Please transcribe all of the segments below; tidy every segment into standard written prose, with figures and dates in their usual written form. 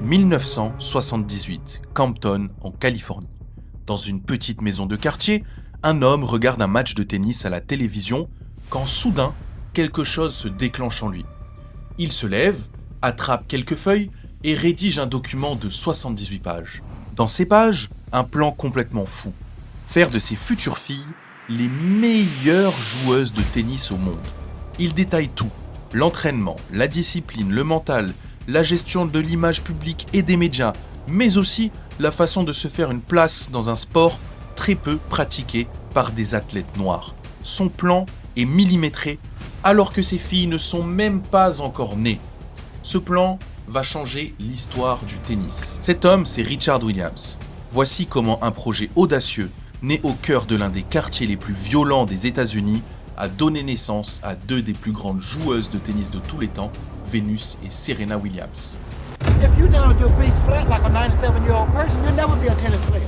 1978, Campton, en Californie. Dans une petite maison de quartier, un homme regarde un match de tennis à la télévision quand soudain, quelque chose se déclenche en lui. Il se lève, attrape quelques feuilles et rédige un document de 78 pages. Dans ces pages, un plan complètement fou. Faire de ses futures filles les meilleures joueuses de tennis au monde. Il détaille tout. L'entraînement, la discipline, le mental, la gestion de l'image publique et des médias, mais aussi la façon de se faire une place dans un sport très peu pratiqué par des athlètes noirs. Son plan est millimétré alors que ses filles ne sont même pas encore nées. Ce plan va changer l'histoire du tennis. Cet homme, c'est Richard Williams. Voici comment un projet audacieux, né au cœur de l'un des quartiers les plus violents des États-Unis, a donné naissance à deux des plus grandes joueuses de tennis de tous les temps, Venus et Serena Williams. If you down with your face flat like a 97-year-old person, you'll never be a tennis player.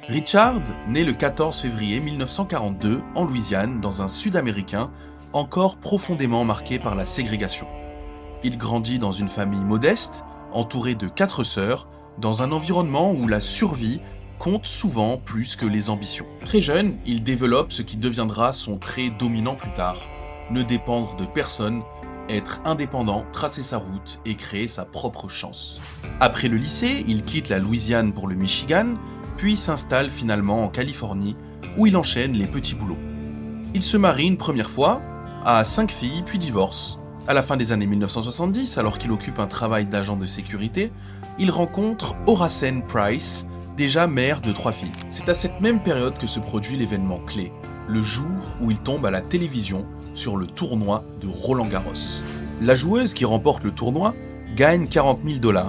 Richard naît le 14 février 1942 en Louisiane, dans un Sud-Américain encore profondément marqué par la ségrégation. Il grandit dans une famille modeste, entouré de 4 sœurs, dans un environnement où la survie compte souvent plus que les ambitions. Très jeune, il développe ce qui deviendra son trait dominant plus tard, ne dépendre de personne, être indépendant, tracer sa route et créer sa propre chance. Après le lycée, il quitte la Louisiane pour le Michigan, puis s'installe finalement en Californie, où il enchaîne les petits boulots. Il se marie une première fois, a 5 filles, puis divorce. À la fin des années 1970, alors qu'il occupe un travail d'agent de sécurité, il rencontre Horace Price, déjà mère de 3 filles. C'est à cette même période que se produit l'événement clé, le jour où il tombe à la télévision sur le tournoi de Roland-Garros. La joueuse qui remporte le tournoi gagne 40 000 $.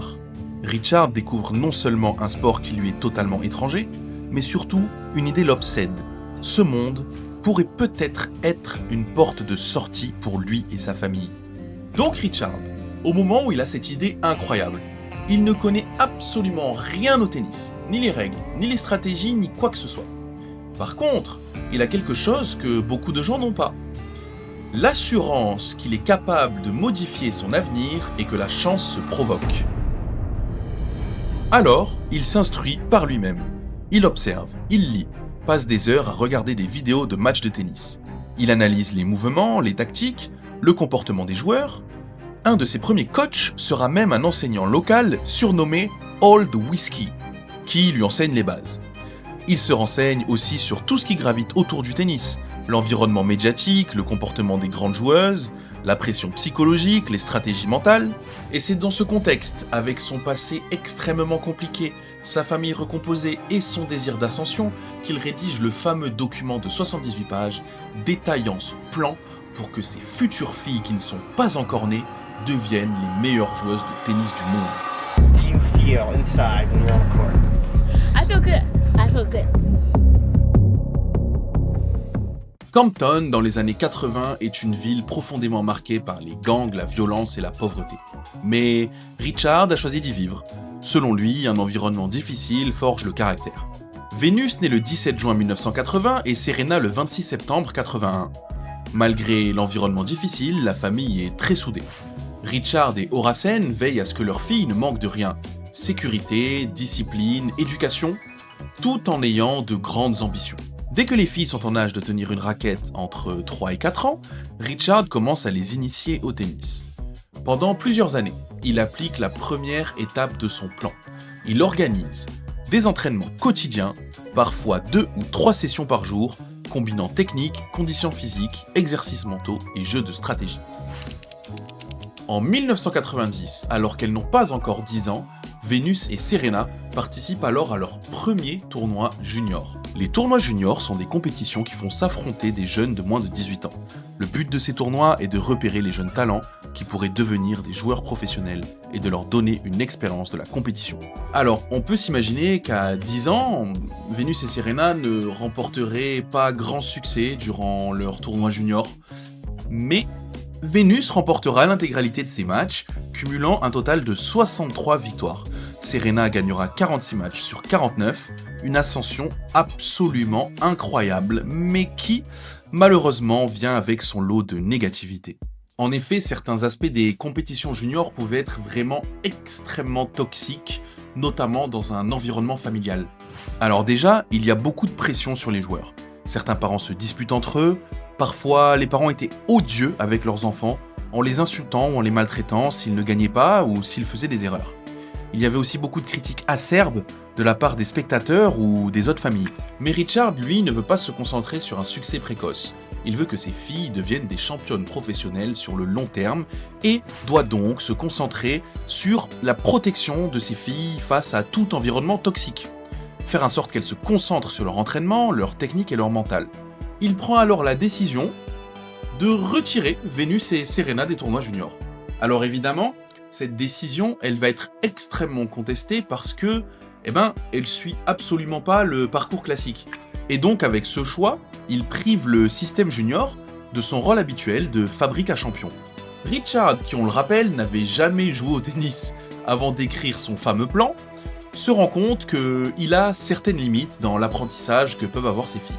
Richard découvre non seulement un sport qui lui est totalement étranger, mais surtout une idée l'obsède. Ce monde pourrait peut-être être une porte de sortie pour lui et sa famille. Donc Richard, au moment où il a cette idée incroyable, il ne connaît absolument rien au tennis, ni les règles, ni les stratégies, ni quoi que ce soit. Par contre, il a quelque chose que beaucoup de gens n'ont pas. L'assurance qu'il est capable de modifier son avenir et que la chance se provoque. Alors, il s'instruit par lui-même. Il observe, il lit, passe des heures à regarder des vidéos de matchs de tennis. Il analyse les mouvements, les tactiques, le comportement des joueurs. Un de ses premiers coachs sera même un enseignant local surnommé Old Whiskey, qui lui enseigne les bases. Il se renseigne aussi sur tout ce qui gravite autour du tennis, l'environnement médiatique, le comportement des grandes joueuses, la pression psychologique, les stratégies mentales. Et c'est dans ce contexte, avec son passé extrêmement compliqué, sa famille recomposée et son désir d'ascension, qu'il rédige le fameux document de 78 pages détaillant son plan pour que ses futures filles qui ne sont pas encore nées deviennent les meilleures joueuses de tennis du monde. Do you feel inside when you're on the court? I feel good. I feel good. Campton, dans les années 80, est une ville profondément marquée par les gangs, la violence et la pauvreté. Mais Richard a choisi d'y vivre. Selon lui, un environnement difficile forge le caractère. Venus naît le 17 juin 1980 et Serena le 26 septembre 81. Malgré l'environnement difficile, la famille est très soudée. Richard et Horace veillent à ce que leur fille ne manque de rien. Sécurité, discipline, éducation, tout en ayant de grandes ambitions. Dès que les filles sont en âge de tenir une raquette entre 3 et 4 ans, Richard commence à les initier au tennis. Pendant plusieurs années, il applique la première étape de son plan. Il organise des entraînements quotidiens, parfois 2 ou 3 sessions par jour, combinant technique, conditions physiques, exercices mentaux et jeux de stratégie. En 1990, alors qu'elles n'ont pas encore 10 ans, Venus et Serena participent alors à leur premier tournoi junior. Les tournois juniors sont des compétitions qui font s'affronter des jeunes de moins de 18 ans. Le but de ces tournois est de repérer les jeunes talents qui pourraient devenir des joueurs professionnels et de leur donner une expérience de la compétition. Alors, on peut s'imaginer qu'à 10 ans, Venus et Serena ne remporteraient pas grand succès durant leur tournoi junior, mais Venus remportera l'intégralité de ses matchs, cumulant un total de 63 victoires. Serena gagnera 46 matchs sur 49, une ascension absolument incroyable, mais qui, malheureusement, vient avec son lot de négativité. En effet, certains aspects des compétitions juniors pouvaient être vraiment extrêmement toxiques, notamment dans un environnement familial. Alors déjà, il y a beaucoup de pression sur les joueurs. Certains parents se disputent entre eux, parfois les parents étaient odieux avec leurs enfants, en les insultant ou en les maltraitant s'ils ne gagnaient pas ou s'ils faisaient des erreurs. Il y avait aussi beaucoup de critiques acerbes de la part des spectateurs ou des autres familles. Mais Richard, lui, ne veut pas se concentrer sur un succès précoce. Il veut que ses filles deviennent des championnes professionnelles sur le long terme et doit donc se concentrer sur la protection de ses filles face à tout environnement toxique. Faire en sorte qu'elles se concentrent sur leur entraînement, leur technique et leur mental. Il prend alors la décision de retirer Venus et Serena des tournois juniors. Alors évidemment, cette décision, elle va être extrêmement contestée parce que, elle suit absolument pas le parcours classique. Et donc avec ce choix, il prive le système junior de son rôle habituel de fabrique à champions. Richard, qui on le rappelle, n'avait jamais joué au tennis avant d'écrire son fameux plan, se rend compte qu'il a certaines limites dans l'apprentissage que peuvent avoir ses filles.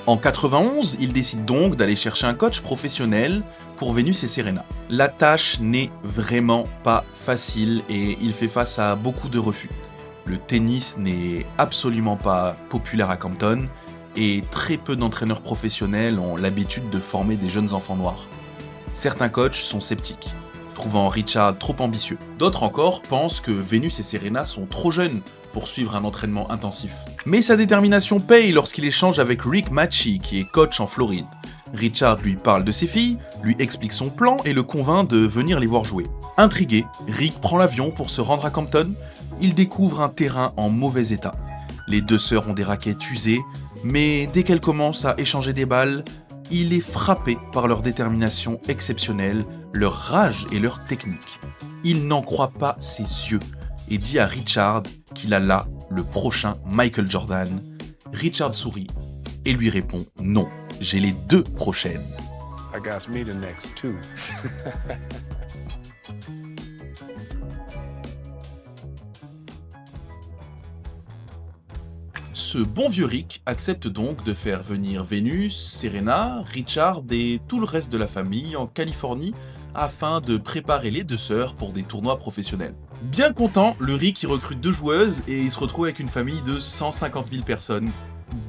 En 91, il décide donc d'aller chercher un coach professionnel pour Venus et Serena. La tâche n'est vraiment pas facile et il fait face à beaucoup de refus. Le tennis n'est absolument pas populaire à Compton et très peu d'entraîneurs professionnels ont l'habitude de former des jeunes enfants noirs. Certains coachs sont sceptiques, trouvant Richard trop ambitieux. D'autres encore pensent que Venus et Serena sont trop jeunes pour suivre un entraînement intensif. Mais sa détermination paye lorsqu'il échange avec Rick Machi, qui est coach en Floride. Richard lui parle de ses filles, lui explique son plan et le convainc de venir les voir jouer. Intrigué, Rick prend l'avion pour se rendre à Compton. Il découvre un terrain en mauvais état. Les deux sœurs ont des raquettes usées, mais dès qu'elles commencent à échanger des balles, il est frappé par leur détermination exceptionnelle, leur rage et leur technique. Il n'en croit pas ses yeux et dit à Richard qu'il a là le prochain Michael Jordan. Richard sourit et lui répond « Non, j'ai les deux prochaines ». I got me the next two. Ce bon vieux Rick accepte donc de faire venir Venus, Serena, Richard et tout le reste de la famille en Californie afin de préparer les deux sœurs pour des tournois professionnels. Bien content, le Rick y recrute deux joueuses et il se retrouve avec une famille de 150 000 personnes.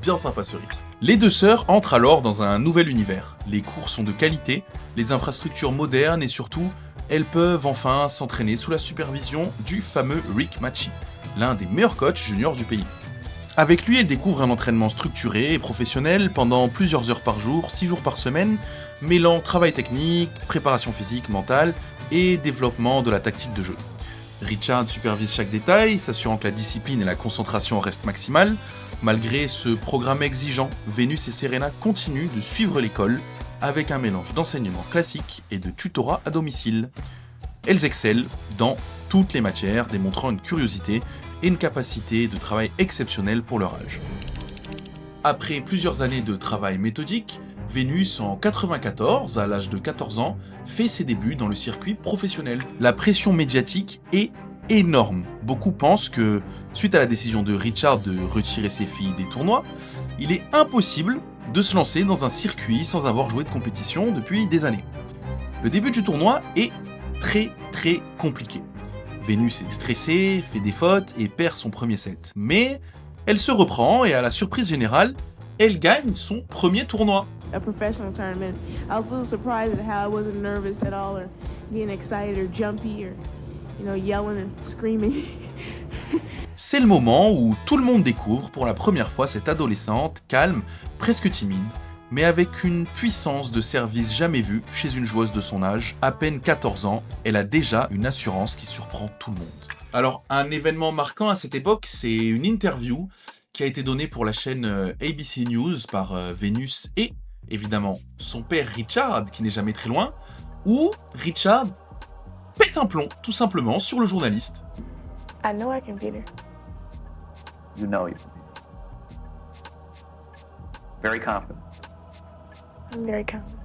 Bien sympa ce Rick. Les deux sœurs entrent alors dans un nouvel univers. Les cours sont de qualité, les infrastructures modernes et surtout, elles peuvent enfin s'entraîner sous la supervision du fameux Rick Machi, l'un des meilleurs coachs juniors du pays. Avec lui, elle découvre un entraînement structuré et professionnel pendant plusieurs heures par jour, 6 jours par semaine, mêlant travail technique, préparation physique, mentale et développement de la tactique de jeu. Richard supervise chaque détail, s'assurant que la discipline et la concentration restent maximales. Malgré ce programme exigeant, Venus et Serena continuent de suivre l'école avec un mélange d'enseignement classique et de tutorat à domicile. Elles excellent dans toutes les matières, démontrant une curiosité et une capacité de travail exceptionnelle pour leur âge. Après plusieurs années de travail méthodique, Venus, en 94, à l'âge de 14 ans, fait ses débuts dans le circuit professionnel. La pression médiatique est énorme. Beaucoup pensent que, suite à la décision de Richard de retirer ses filles des tournois, il est impossible de se lancer dans un circuit sans avoir joué de compétition depuis des années. Le début du tournoi est très compliqué. Venus est stressée, fait des fautes et perd son premier set. Mais elle se reprend et à la surprise générale, elle gagne son premier tournoi. A professional tournament. I was a little surprised at how I wasn't nervous at all or getting excited or jumpy or, yelling and screaming. C'est le moment où tout le monde découvre pour la première fois cette adolescente calme, presque timide, mais avec une puissance de service jamais vue chez une joueuse de son âge. À peine 14 ans, elle a déjà une assurance qui surprend tout le monde. Alors, un événement marquant à cette époque, c'est une interview qui a été donnée pour la chaîne ABC News par Venus et, évidemment, son père Richard, qui n'est jamais très loin, où Richard pète un plomb, tout simplement, sur le journaliste. I know I can beat her. You know you can beat her. Very confident. I'm very confident.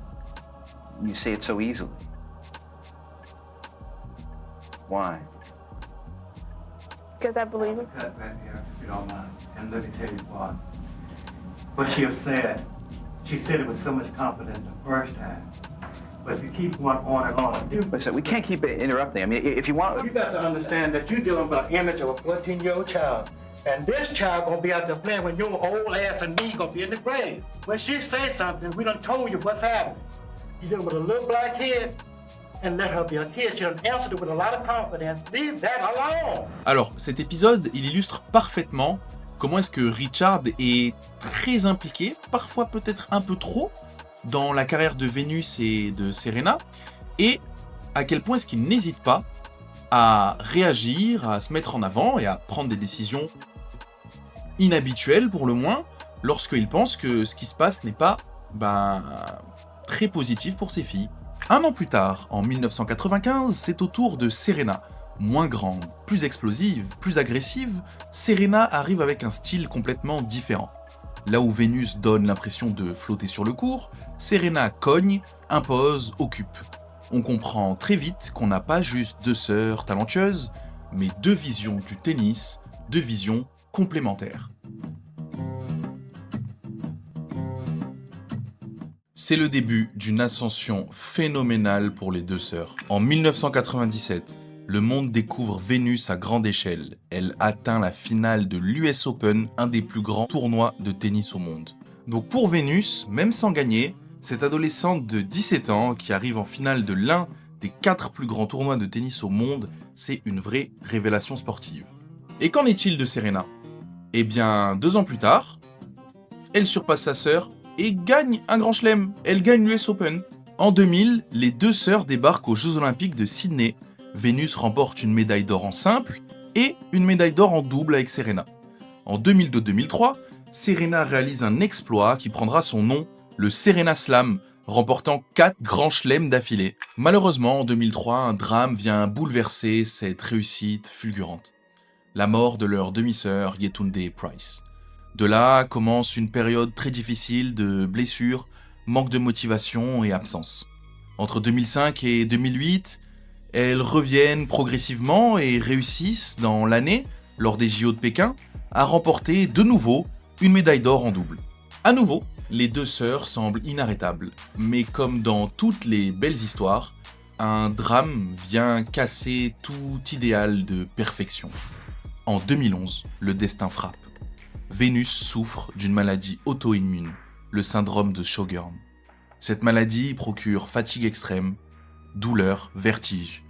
You say it so easily. Why? Because I believe it. Cut back here, if you don't mind, and let me tell you why. What she said it with so much confidence the first time. But if you keep going on and on, Listen, we can't keep interrupting. I mean, if you want... you got to understand that you're dealing with an image of a 14-year-old child. And this child gonna be out there playing when your old ass and me gonna be in the grave. When she say something, we done told you what's happening. You dealing with a little black kid, and let her be a kid. She done answered it with a lot of confidence. Leave that alone. Alors, cet épisode, il illustre parfaitement comment est-ce que Richard est très impliqué, parfois peut-être un peu trop, dans la carrière de Vénus et de Serena, et à quel point est-ce qu'il n'hésite pas à réagir, à se mettre en avant et à prendre des décisions inhabituelles pour le moins, lorsqu'il pense que ce qui se passe n'est pas très positif pour ses filles. Un an plus tard, en 1995, c'est au tour de Serena. Moins grande, plus explosive, plus agressive, Serena arrive avec un style complètement différent. Là où Vénus donne l'impression de flotter sur le court, Serena cogne, impose, occupe. On comprend très vite qu'on n'a pas juste deux sœurs talentueuses, mais deux visions du tennis, deux visions complémentaires. C'est le début d'une ascension phénoménale pour les deux sœurs. En 1997, le monde découvre Vénus à grande échelle. Elle atteint la finale de l'US Open, un des plus grands tournois de tennis au monde. Donc pour Vénus, même sans gagner, cette adolescente de 17 ans qui arrive en finale de l'un des 4 plus grands tournois de tennis au monde, c'est une vraie révélation sportive. Et qu'en est-il de Serena ? Eh bien, 2 ans plus tard, elle surpasse sa sœur et gagne un grand chelem. Elle gagne l'US Open. En 2000, les deux sœurs débarquent aux Jeux Olympiques de Sydney. Vénus remporte une médaille d'or en simple et une médaille d'or en double avec Serena. En 2002-2003, Serena réalise un exploit qui prendra son nom, le Serena Slam, remportant 4 grands chelems d'affilée. Malheureusement, en 2003, un drame vient bouleverser cette réussite fulgurante. La mort de leur demi-sœur Yetunde Price. De là commence une période très difficile de blessures, manque de motivation et absence. Entre 2005 et 2008, elles reviennent progressivement et réussissent dans l'année, lors des JO de Pékin, à remporter de nouveau une médaille d'or en double. À nouveau, les deux sœurs semblent inarrêtables, mais comme dans toutes les belles histoires, un drame vient casser tout idéal de perfection. En 2011, le destin frappe. Vénus souffre d'une maladie auto-immune, le syndrome de Sjögren. Cette maladie procure fatigue extrême, douleur, vertige.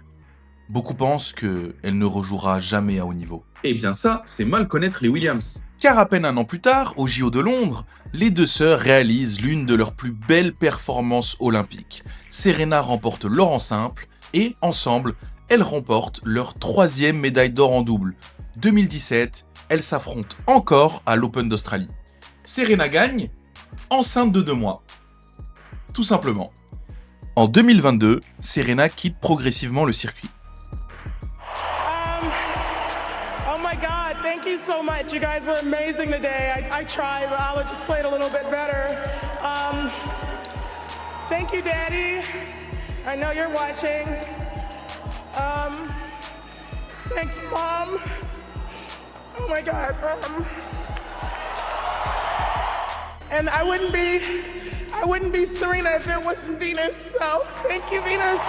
Beaucoup pensent qu'elle ne rejouera jamais à haut niveau. Eh bien ça, c'est mal connaître les Williams. Car à peine un an plus tard, au JO de Londres, les deux sœurs réalisent l'une de leurs plus belles performances olympiques. Serena remporte l'or en simple et, ensemble, elles remportent leur 3e médaille d'or en double. 2017, elles s'affrontent encore à l'Open d'Australie. Serena gagne, enceinte de 2 mois. Tout simplement. En 2022, Serena quitte progressivement le circuit. Oh my God, thank you so much. You guys were amazing today. I tried, but Oliver just played a little bit better. Thank you, Daddy. I know you're watching. Thanks, Mom. Oh my God. And I wouldn't be Serena if it wasn't Venus. So thank you, Venus.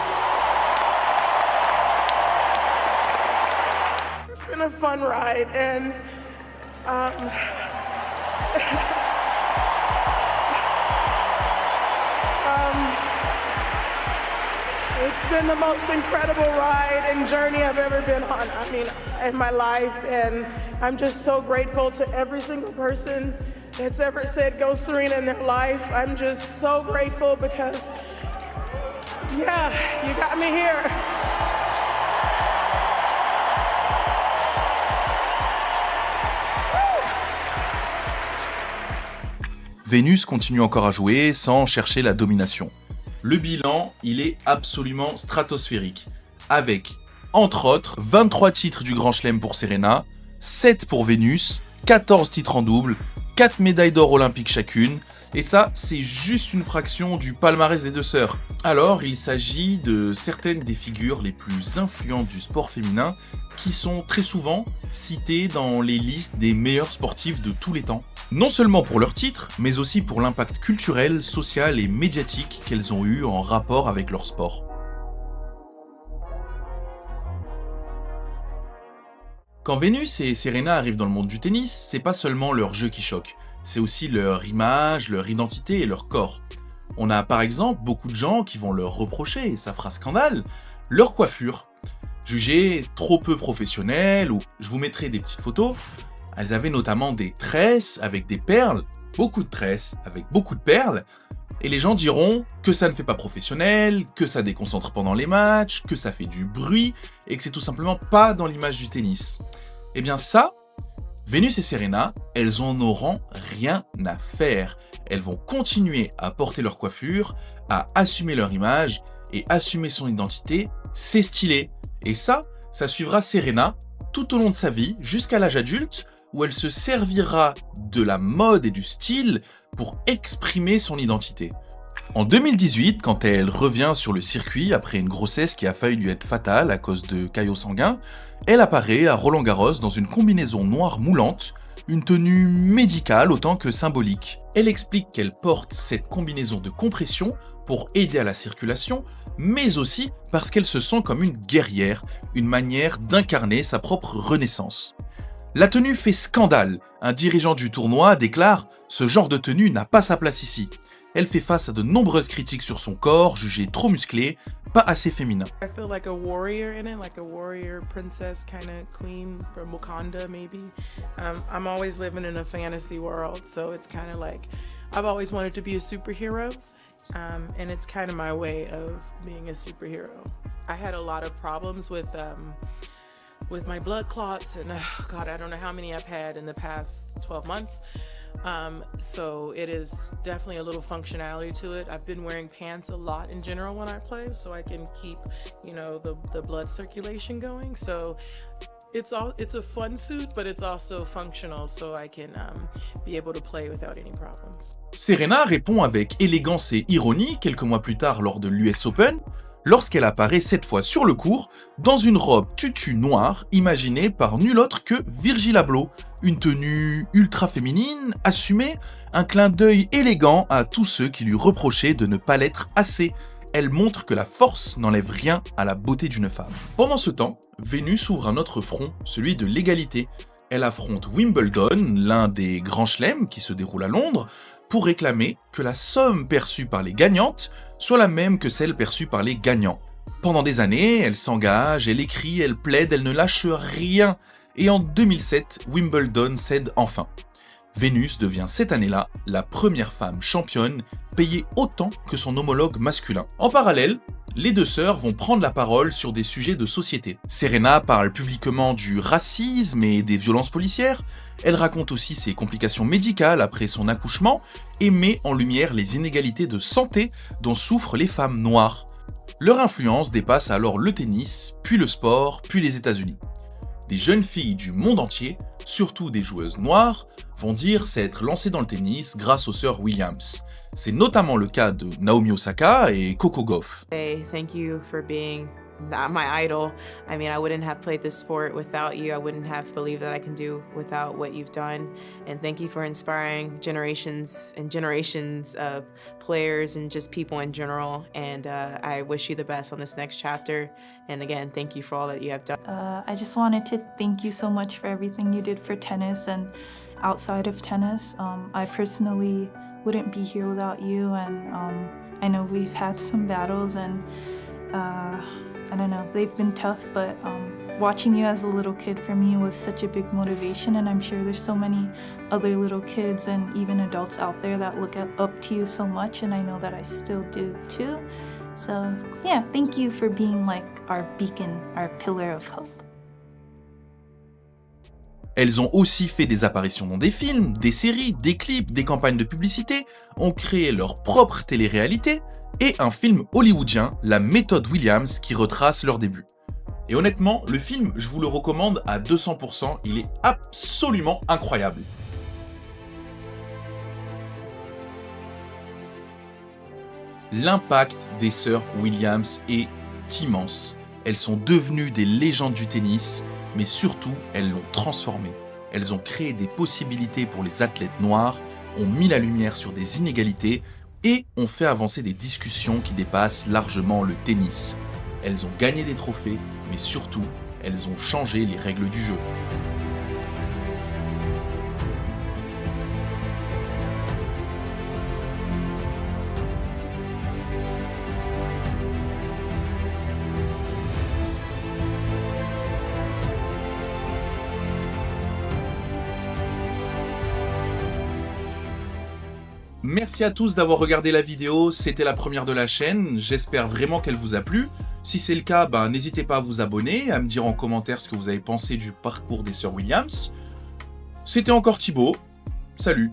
It's been a fun ride, and it's been the most incredible ride and journey I've ever been on. I mean, in my life, and I'm just so grateful to every single person that's ever said go Serena in their life. I'm just so grateful because, yeah, you got me here. Vénus continue encore à jouer sans chercher la domination. Le bilan, il est absolument stratosphérique, avec, entre autres, 23 titres du Grand Chelem pour Serena, 7 pour Vénus, 14 titres en double, 4 médailles d'or olympiques chacune, et ça, c'est juste une fraction du palmarès des deux sœurs. Alors, il s'agit de certaines des figures les plus influentes du sport féminin qui sont très souvent citées dans les listes des meilleurs sportifs de tous les temps. Non seulement pour leur titre, mais aussi pour l'impact culturel, social et médiatique qu'elles ont eu en rapport avec leur sport. Quand Venus et Serena arrivent dans le monde du tennis, c'est pas seulement leur jeu qui choque, c'est aussi leur image, leur identité et leur corps. On a par exemple beaucoup de gens qui vont leur reprocher, et ça fera scandale, leur coiffure. Jugée trop peu professionnelle, ou je vous mettrai des petites photos, elles avaient notamment des tresses avec des perles, beaucoup de tresses avec beaucoup de perles, et les gens diront que ça ne fait pas professionnel, que ça déconcentre pendant les matchs, que ça fait du bruit, et que c'est tout simplement pas dans l'image du tennis. Eh bien ça, Venus et Serena, elles en auront rien à faire. Elles vont continuer à porter leur coiffure, à assumer leur image, et assumer son identité, c'est stylé. Et ça suivra Serena tout au long de sa vie, jusqu'à l'âge adulte, où elle se servira de la mode et du style pour exprimer son identité. En 2018, quand elle revient sur le circuit après une grossesse qui a failli lui être fatale à cause de caillots sanguins, elle apparaît à Roland-Garros dans une combinaison noire moulante, une tenue médicale autant que symbolique. Elle explique qu'elle porte cette combinaison de compression pour aider à la circulation, mais aussi parce qu'elle se sent comme une guerrière, une manière d'incarner sa propre renaissance. La tenue fait scandale. Un dirigeant du tournoi déclare « Ce genre de tenue n'a pas sa place ici ». Elle fait face à de nombreuses critiques sur son corps, jugé trop musclé, pas assez féminin. I feel like a warrior in it, like a warrior princess kind of queen from Wakanda maybe. I'm always living in a fantasy world, so it's kind of like I've always wanted to be a superhero, and it's kind of my way of being a superhero. I had a lot of problems with my blood clots, and God, I don't know how many I've had in the past 12 months. So it is definitely a little functionality to it. I've been wearing pants a lot in general when I play, so I can keep, the blood circulation going. So it's a fun suit, but it's also functional, so I can be able to play without any problems. Serena répond avec élégance et ironie quelques mois plus tard lors de l'US Open, lorsqu'elle apparaît cette fois sur le court dans une robe tutu noire imaginée par nul autre que Virgil Abloh, une tenue ultra féminine, assumée, un clin d'œil élégant à tous ceux qui lui reprochaient de ne pas l'être assez. Elle montre que la force n'enlève rien à la beauté d'une femme. Pendant ce temps, Venus ouvre un autre front, celui de l'égalité. Elle affronte Wimbledon, l'un des grands chelems qui se déroule à Londres, pour réclamer que la somme perçue par les gagnantes soit la même que celle perçue par les gagnants. Pendant des années, elle s'engage, elle écrit, elle plaide, elle ne lâche rien. Et en 2007, Wimbledon cède enfin. Venus devient cette année-là la première femme championne payée autant que son homologue masculin. En parallèle, les deux sœurs vont prendre la parole sur des sujets de société. Serena parle publiquement du racisme et des violences policières, elle raconte aussi ses complications médicales après son accouchement et met en lumière les inégalités de santé dont souffrent les femmes noires. Leur influence dépasse alors le tennis, puis le sport, puis les États-Unis. Des jeunes filles du monde entier, surtout des joueuses noires, vont dire s'être lancées dans le tennis grâce aux sœurs Williams. C'est notamment le cas de Naomi Osaka et Coco Gauff. Hey, thank you for being my idol. I mean, I wouldn't have played this sport without you. I wouldn't have believed that I can do without what you've done. And thank you for inspiring generations and generations of players and just people in general. And I wish you the best on this next chapter. And again, thank you for all that you have done. I just wanted to thank you so much for everything you did for tennis and outside of tennis. I personally wouldn't be here without you, and I know we've had some battles, and I don't know, they've been tough, but watching you as a little kid for me was such a big motivation, and I'm sure there's so many other little kids and even adults out there that look up to you so much, and I know that I still do too. So yeah, thank you for being like our beacon, our pillar of hope. Elles ont aussi fait des apparitions dans des films, des séries, des clips, des campagnes de publicité, ont créé leur propre télé-réalité, et un film hollywoodien, La méthode Williams, qui retrace leurs débuts. Et honnêtement, le film, je vous le recommande à 200%, il est absolument incroyable. L'impact des sœurs Williams est immense. Elles sont devenues des légendes du tennis, mais surtout, elles l'ont transformé. elles ont créé des possibilités pour les athlètes noirs, ont mis la lumière sur des inégalités et ont fait avancer des discussions qui dépassent largement le tennis. Elles ont gagné des trophées, mais surtout, elles ont changé les règles du jeu. Merci à tous d'avoir regardé la vidéo, c'était la première de la chaîne, j'espère vraiment qu'elle vous a plu. Si c'est le cas, n'hésitez pas à vous abonner, à me dire en commentaire ce que vous avez pensé du parcours des sœurs Williams. C'était encore Thibaut, salut!